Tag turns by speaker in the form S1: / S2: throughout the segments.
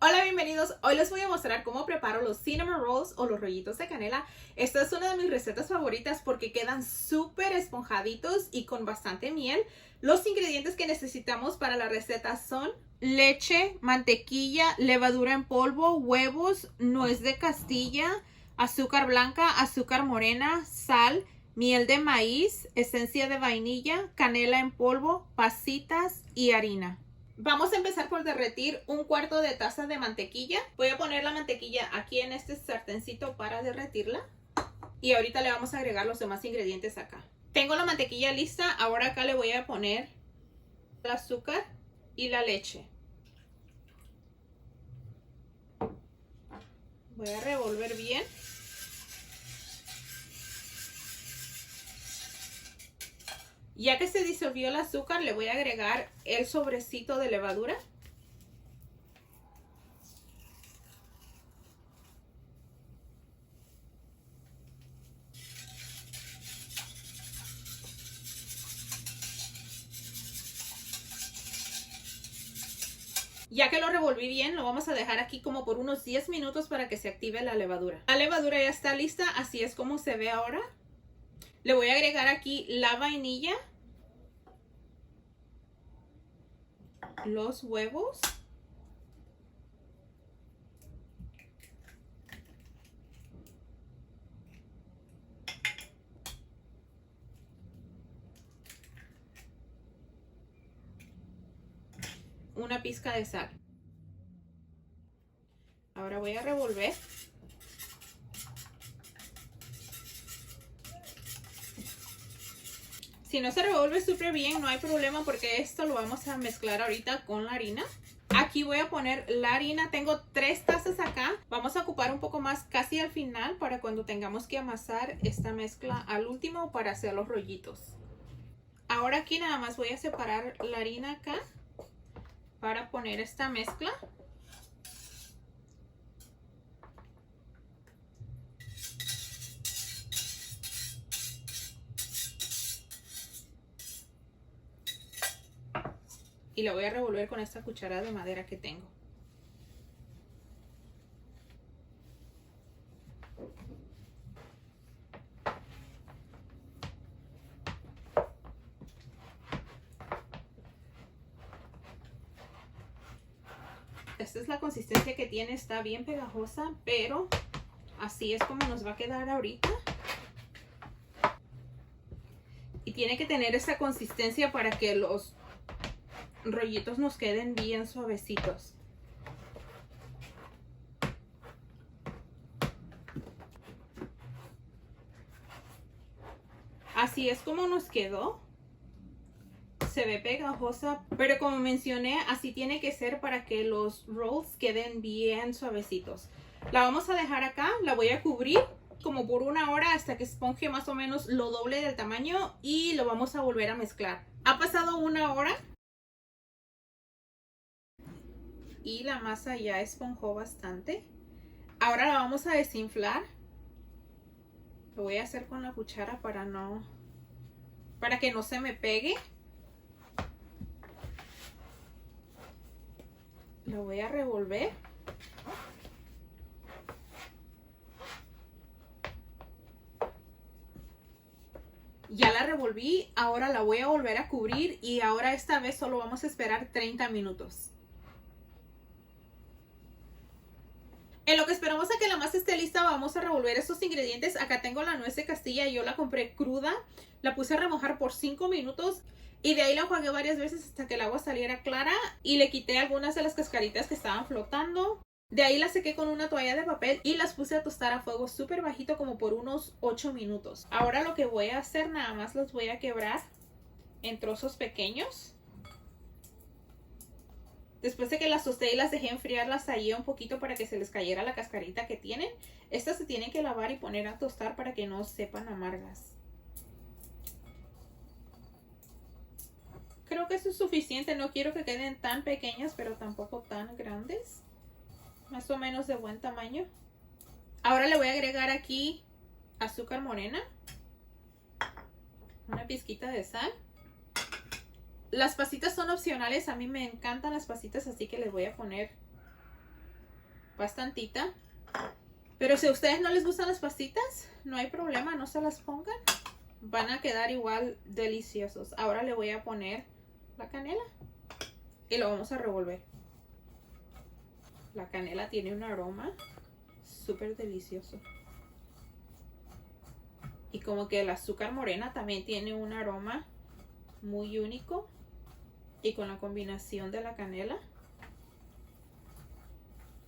S1: Hola, bienvenidos. Hoy les voy a mostrar cómo preparo los cinnamon rolls o los rollitos de canela. Esta es una de mis recetas favoritas porque quedan súper esponjaditos y con bastante miel. Los ingredientes que necesitamos para la receta son leche, mantequilla, levadura en polvo, huevos, nuez de Castilla, azúcar blanca, azúcar morena, sal, miel de maíz, esencia de vainilla, canela en polvo, pasitas y harina. Vamos a empezar por derretir un cuarto de taza de mantequilla. Voy a poner la mantequilla aquí en este sartencito para derretirla. Y ahorita le vamos a agregar los demás ingredientes acá. Tengo la mantequilla lista. Ahora acá le voy a poner el azúcar y la leche. Voy a revolver bien. Ya que se disolvió el azúcar, le voy a agregar el sobrecito de levadura. Ya que lo revolví bien, lo vamos a dejar aquí como por unos 10 minutos para que se active la levadura. La levadura ya está lista, así es como se ve ahora. Le voy a agregar aquí la vainilla, los huevos, una pizca de sal. Ahora voy a revolver. Si no se revuelve súper bien, no hay problema porque esto lo vamos a mezclar ahorita con la harina. Aquí voy a poner la harina. Tengo 3 tazas acá. Vamos a ocupar un poco más casi al final para cuando tengamos que amasar esta mezcla al último para hacer los rollitos. Ahora aquí nada más voy a separar la harina acá para poner esta mezcla. Y la voy a revolver con esta cuchara de madera que tengo. Esta es la consistencia que tiene, está bien pegajosa, pero así es como nos va a quedar ahorita. Y tiene que tener esa consistencia para que los rollitos nos queden bien suavecitos. Así es como nos quedó. Se ve pegajosa, pero como mencioné, así tiene que ser para que los rolls queden bien suavecitos. La vamos a dejar acá, la voy a cubrir como por 1 hora hasta que esponje más o menos lo doble del tamaño y lo vamos a volver a mezclar. Ha pasado 1 hora y la masa ya esponjó bastante. Ahora la vamos a desinflar. Lo voy a hacer con la cuchara para que no se me pegue. Lo voy a revolver. Ya la revolví, ahora la voy a volver a cubrir y ahora esta vez solo vamos a esperar 30 minutos. En lo que esperamos a que la masa esté lista, vamos a revolver estos ingredientes. Acá tengo la nuez de Castilla, yo la compré cruda, la puse a remojar por 5 minutos y de ahí la enjuagué varias veces hasta que el agua saliera clara y le quité algunas de las cascaritas que estaban flotando. De ahí las sequé con una toalla de papel y las puse a tostar a fuego súper bajito como por unos 8 minutos. Ahora lo que voy a hacer, nada más los voy a quebrar en trozos pequeños. Después de que las tosté y las dejé enfriar, las tallé un poquito para que se les cayera la cascarita que tienen. Estas se tienen que lavar y poner a tostar para que no sepan amargas. Creo que eso es suficiente. No quiero que queden tan pequeñas, pero tampoco tan grandes. Más o menos de buen tamaño. Ahora le voy a agregar aquí azúcar morena. Una pizquita de sal. Las pasitas son opcionales, a mí me encantan las pasitas, así que les voy a poner bastantita. Pero si a ustedes no les gustan las pastitas, no hay problema, no se las pongan. Van a quedar igual deliciosos. Ahora le voy a poner la canela y lo vamos a revolver. La canela tiene un aroma súper delicioso. Y como que el azúcar morena también tiene un aroma muy único. Y con la combinación de la canela,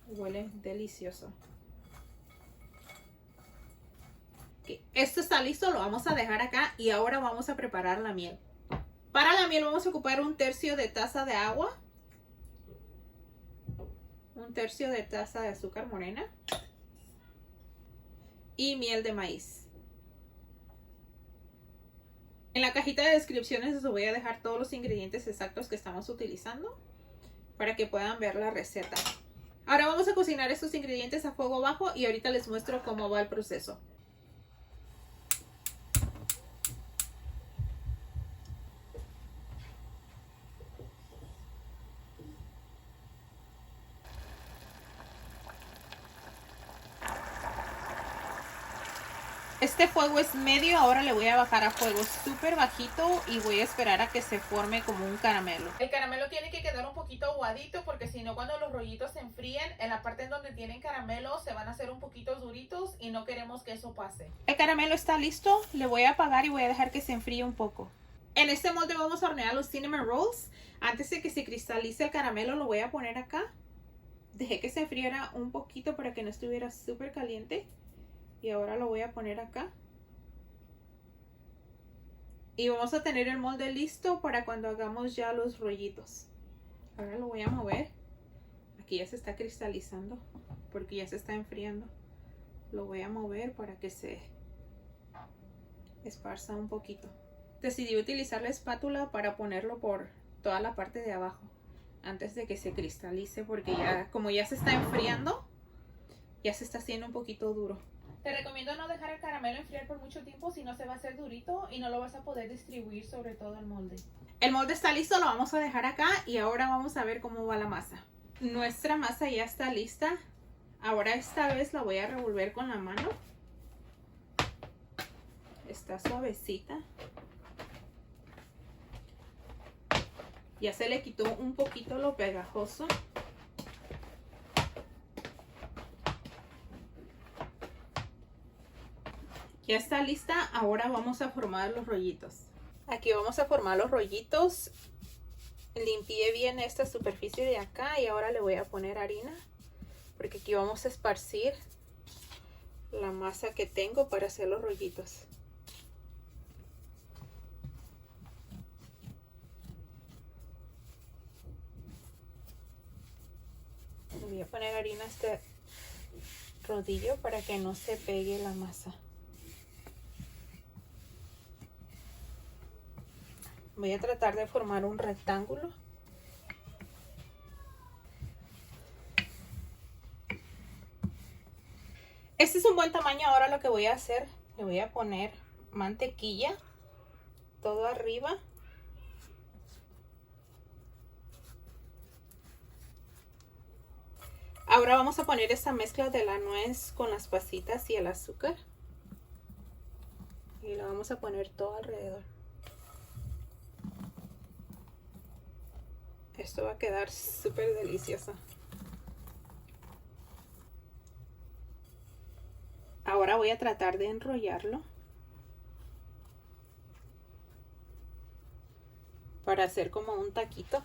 S1: huele delicioso. Okay. Esto está listo, lo vamos a dejar acá y ahora vamos a preparar la miel. Para la miel vamos a ocupar 1/3 de taza de agua, 1/3 de taza de azúcar morena y miel de maíz. En la cajita de descripciones les voy a dejar todos los ingredientes exactos que estamos utilizando para que puedan ver la receta. Ahora vamos a cocinar estos ingredientes a fuego bajo y ahorita les muestro cómo va el proceso. Este fuego es medio, ahora le voy a bajar a fuego súper bajito y voy a esperar a que se forme como un caramelo. El caramelo tiene que quedar un poquito aguadito porque si no cuando los rollitos se enfríen, en la parte en donde tienen caramelo se van a hacer un poquito duritos y no queremos que eso pase. El caramelo está listo, le voy a apagar y voy a dejar que se enfríe un poco. En este molde vamos a hornear los cinnamon rolls. Antes de que se cristalice el caramelo lo voy a poner acá. Dejé que se enfriara un poquito para que no estuviera súper caliente. Y ahora lo voy a poner acá. Y vamos a tener el molde listo para cuando hagamos ya los rollitos. Ahora lo voy a mover. Aquí ya se está cristalizando porque ya se está enfriando. Lo voy a mover para que se esparza un poquito. Decidí utilizar la espátula para ponerlo por toda la parte de abajo antes de que se cristalice porque ya como ya se está enfriando, ya se está haciendo un poquito duro. Te recomiendo no dejar el caramelo enfriar por mucho tiempo, si no se va a hacer durito y no lo vas a poder distribuir sobre todo el molde. El molde está listo, lo vamos a dejar acá y ahora vamos a ver cómo va la masa. Nuestra masa ya está lista. Ahora esta vez la voy a revolver con la mano. Está suavecita. Ya se le quitó un poquito lo pegajoso. Ya está lista, ahora vamos a formar los rollitos. Aquí vamos a formar los rollitos. Limpié bien esta superficie de acá y ahora le voy a poner harina. Porque aquí vamos a esparcir la masa que tengo para hacer los rollitos. Le voy a poner harina a este rodillo para que no se pegue la masa. Voy a tratar de formar un rectángulo. Este es un buen tamaño. Ahora lo que voy a hacer, le voy a poner mantequilla todo arriba. Ahora vamos a poner esta mezcla de la nuez con las pasitas y el azúcar. Y lo vamos a poner todo alrededor. Esto va a quedar súper delicioso. Ahora voy a tratar de enrollarlo para hacer como un taquito.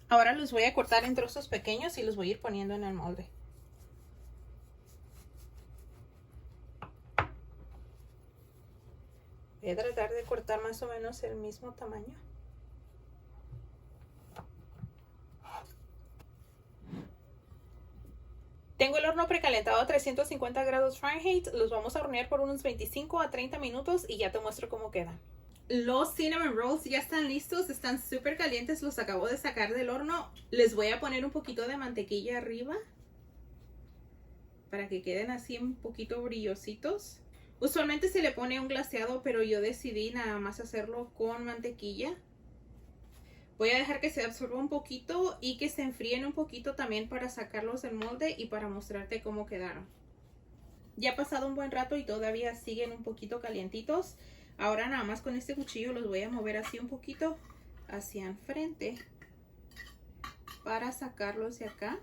S1: Ahora los voy a cortar en trozos pequeños y los voy a ir poniendo en el molde. Voy a tratar de cortar más o menos el mismo tamaño. Tengo el horno precalentado a 350 grados Fahrenheit. Los vamos a hornear por unos 25 a 30 minutos y ya te muestro cómo quedan. Los cinnamon rolls ya están listos, están súper calientes, los acabo de sacar del horno. Les voy a poner un poquito de mantequilla arriba para que queden así un poquito brillositos. Usualmente se le pone un glaseado, pero yo decidí nada más hacerlo con mantequilla. Voy a dejar que se absorba un poquito y que se enfríen un poquito también para sacarlos del molde y para mostrarte cómo quedaron. Ya ha pasado un buen rato y todavía siguen un poquito calientitos. Ahora nada más con este cuchillo los voy a mover así un poquito hacia enfrente para sacarlos de acá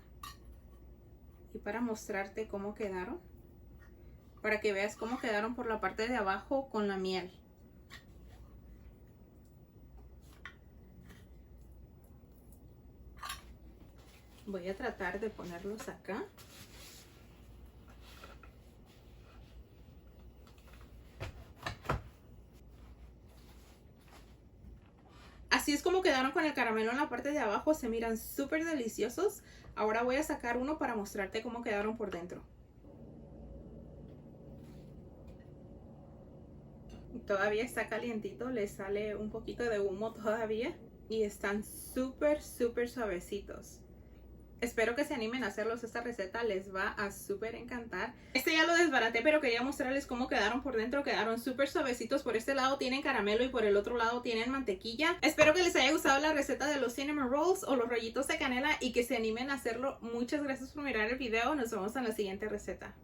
S1: y para mostrarte cómo quedaron, para que veas cómo quedaron por la parte de abajo con la miel. Voy a tratar de ponerlos acá. Así es como quedaron con el caramelo en la parte de abajo. Se miran súper deliciosos. Ahora voy a sacar uno para mostrarte cómo quedaron por dentro. Todavía está calientito, le sale un poquito de humo todavía. Y están súper suavecitos. Espero que se animen a hacerlos. Esta receta les va a súper encantar. Este ya lo desbaraté, pero quería mostrarles cómo quedaron por dentro. Quedaron súper suavecitos. Por este lado tienen caramelo y por el otro lado tienen mantequilla. Espero que les haya gustado la receta de los cinnamon rolls o los rollitos de canela y que se animen a hacerlo. Muchas gracias por mirar el video. Nos vemos en la siguiente receta.